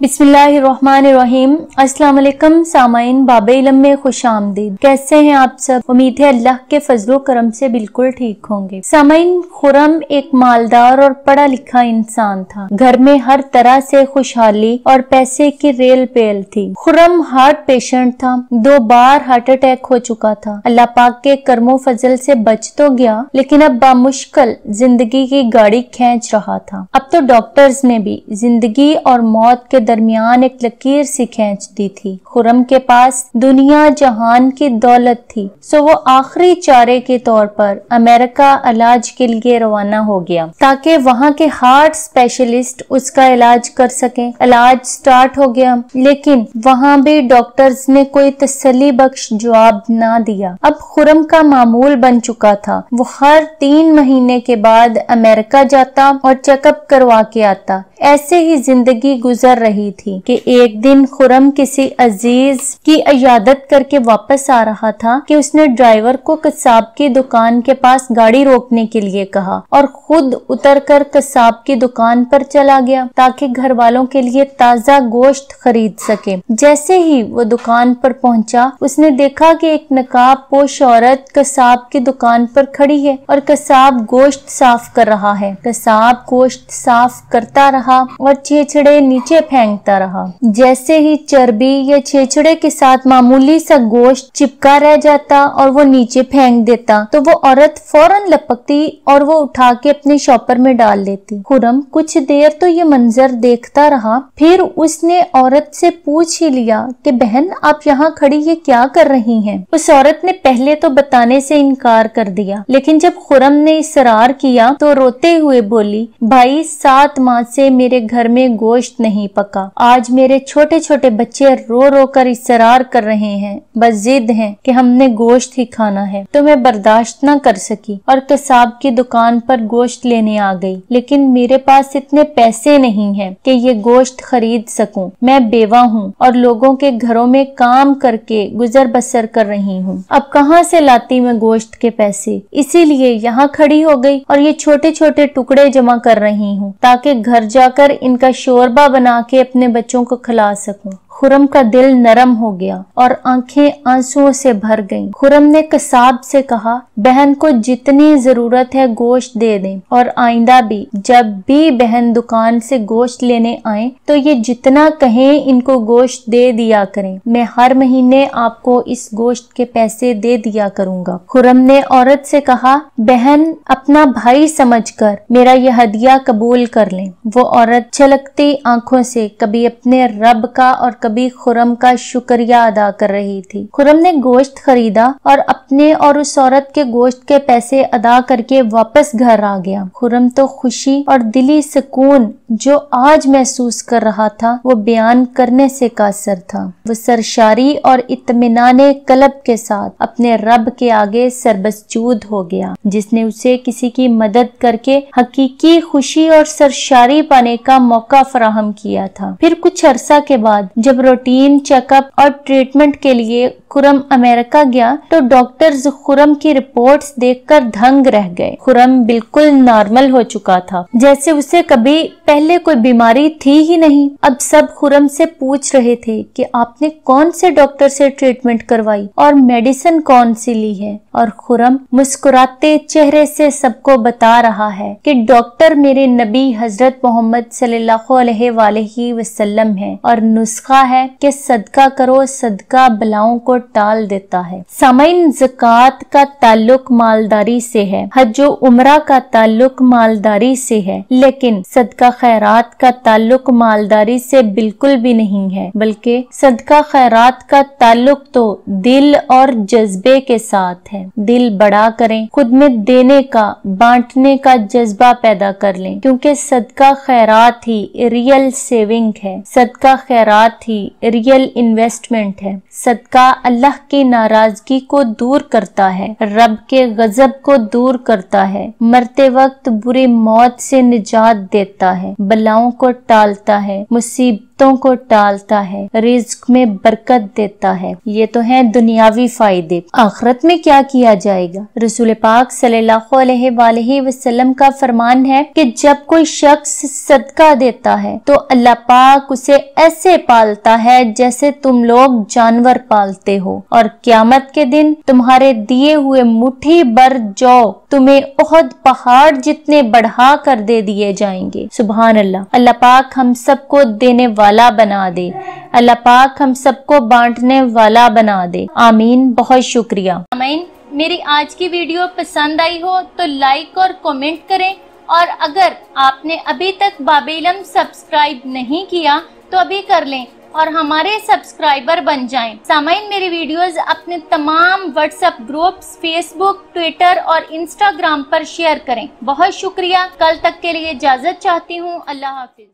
बिस्मिल्लाहिर्रहमानिर्रहीम। अस्सलाम वालेकुम सामाइन, बाब इल्म में खुश आमदीद। कैसे हैं आप सब? उम्मीद है अल्लाह के फजलो करम से बिल्कुल ठीक होंगे। सामाइन, खुरम एक मालदार और पढ़ा लिखा इंसान था। घर में हर तरह से खुशहाली और पैसे की रेल पेल थी। खुरम हार्ट पेशेंट था, 2 बार हार्ट अटैक हो चुका था। अल्लाह पाक के करमो फजल से बच तो गया, लेकिन अब बामुश्किल जिंदगी की गाड़ी खींच रहा था। अब तो डॉक्टर्स ने भी जिंदगी और मौत के दरमियान एक लकीर सी खींच दी थी। खुरम के पास दुनिया जहान की दौलत थी, सो वो आखिरी चारे के तौर पर अमेरिका इलाज के लिए रवाना हो गया ताकि वहाँ के हार्ट स्पेशलिस्ट उसका इलाज कर सके। इलाज स्टार्ट हो गया, लेकिन वहाँ भी डॉक्टर्स ने कोई तसल्ली बख्श जवाब ना दिया। अब खुरम का मामूल बन चुका था। वो हर 3 महीने के बाद अमेरिका जाता और चेकअप करवा के आता। ऐसे ही जिंदगी गुजर रही थी कि एक दिन खुरम किसी अजीज की इयादत करके वापस आ रहा था कि उसने ड्राइवर को कसाब की दुकान के पास गाड़ी रोकने के लिए कहा और खुद उतरकर कसाब की दुकान पर चला गया ताकि घर वालों के लिए ताजा गोश्त खरीद सके। जैसे ही वो दुकान पर पहुंचा, उसने देखा कि एक नकाब पोश औरत कसाब की दुकान पर खड़ी है और कसाब गोश्त साफ कर रहा है। कसाब गोश्त साफ करता रहा और छेछड़े नीचे फेंकता रहा। जैसे ही चर्बी या छेछड़े के साथ मामूली सा गोश्त चिपका रह जाता और वो नीचे फेंक देता, तो वो औरत फौरन लपकती और वो उठा के अपने शॉपर में डाल लेती। खुरम कुछ देर तो ये मंजर देखता रहा, फिर उसने औरत से पूछ ही लिया कि बहन, आप यहाँ खड़ी ये क्या कर रही हैं? उस औरत ने पहले तो बताने से इनकार कर दिया, लेकिन जब खुरम ने इसरार किया तो रोते हुए बोली, भाई 7 माह से मेरे घर में गोश्त नहीं पका। आज मेरे छोटे छोटे बच्चे रो रो कर इसरार कर रहे हैं, बस जिद है कि हमने गोश्त ही खाना है। तो मैं बर्दाश्त न कर सकी और कसाब की दुकान पर गोश्त लेने आ गई, लेकिन मेरे पास इतने पैसे नहीं हैं कि ये गोश्त खरीद सकूं। मैं बेवा हूँ और लोगों के घरों में काम करके गुजर बसर कर रही हूँ। अब कहाँ से लाती मैं गोश्त के पैसे? इसीलिए यहाँ खड़ी हो गई और ये छोटे छोटे टुकड़े जमा कर रही हूँ ताकि घर जाकर इनका शोरबा बना के अपने बच्चों को खिला सकूं। खुरम का दिल नरम हो गया और आंखें आंसुओं से भर गईं। खुरम ने कसाब से कहा, बहन को जितनी जरूरत है गोश्त दे दें और आइंदा भी जब भी बहन दुकान से गोश्त लेने आए तो ये जितना कहें इनको गोश्त दे दिया करें। मैं हर महीने आपको इस गोश्त के पैसे दे दिया करूंगा। खुरम ने औरत से कहा, बहन अपना भाई समझकर मेरा यह हदिया कबूल कर लें। वो औरत छलकती आंखों से कभी अपने रब का और कभी खुरम का शुक्रिया अदा कर रही थी। खुरम ने गोश्त खरीदा और अपने और उस औरत के गोश्त के पैसे अदा करके वापस घर आ गया। खुरम तो खुशी और दिली सुकून जो आज महसूस कर रहा था वो बयान करने से कासर था। वो सरशारी और इत्मीनाने कल्ब के साथ अपने रब के आगे सरबसजूद हो गया, जिसने उसे किसी की मदद करके हकीकी खुशी और सरशारी पाने का मौका फराहम किया था। फिर कुछ अरसा के बाद जब रूटीन चेकअप और ट्रीटमेंट के लिए खुरम अमेरिका गया तो डॉक्टर्स खुरम की रिपोर्ट्स देखकर दंग रह गए। खुरम बिल्कुल नॉर्मल हो चुका था, जैसे उसे कभी पहले कोई बीमारी थी ही नहीं। अब सब खुरम से पूछ रहे थे कि आपने कौन से डॉक्टर से ट्रीटमेंट करवाई और मेडिसिन कौन सी ली है, और खुरम मुस्कुराते चेहरे से सबको बता रहा है कि डॉक्टर मेरे नबी हजरत मोहम्मद सल्लल्लाहु अलैहि वसल्लम है और नुस्खा है कि सदका करो, सदका बलाओं को टाल देता है। सामाइन, ज़कात का ताल्लुक मालदारी से है, हज व उम्रा का ताल्लुक मालदारी से है, लेकिन सदका खैरात का ताल्लुक मालदारी से बिल्कुल भी नहीं है, बल्कि सदका खैरात का ताल्लुक तो दिल और जज्बे के साथ है। दिल बड़ा करें, खुद में देने का, बांटने का जज्बा पैदा कर लें, क्योंकि सदका खैरात ही रियल सेविंग है, सदका खैरात ही रियल इन्वेस्टमेंट है। सदका अल्लाह की नाराजगी को दूर करता है, रब के गजब को दूर करता है, मरते वक्त बुरी मौत से निजात देता है, बलाओं को टालता है, मुसीबतों को टालता है, रिज्क में बरकत देता है। ये तो है दुनियावी फायदे। आखिरत में क्या किया जाएगा? रसूल पाक सल्लल्लाहु अलैहि वसल्लम का फरमान है कि जब कोई शख्स सदका देता है तो अल्लाह पाक उसे ऐसे पालता है जैसे तुम लोग जानवर पालते हो, और क़यामत के दिन तुम्हारे दिए हुए मुट्ठी भर जौ तुम्हें ओहद पहाड़ जितने बढ़ा कर दे दिए जाएंगे। सुभान अल्लाह। अल्लाह पाक हम सबको देने वाला बना दे, अल्लाह पाक हम सबको बांटने वाला बना दे। आमीन। बहुत शुक्रिया। आमीन। मेरी आज की वीडियो पसंद आई हो तो लाइक और कमेंट करें, और अगर आपने अभी तक बाबे इल्म सब्सक्राइब नहीं किया तो अभी कर लें और हमारे सब्सक्राइबर बन जाएं। सामाइन, मेरी वीडियोस अपने तमाम व्हाट्सएप ग्रुप्स, फेसबुक, ट्विटर और इंस्टाग्राम पर शेयर करें। बहुत शुक्रिया। कल तक के लिए इजाजत चाहती हूँ। अल्लाह हाफिज।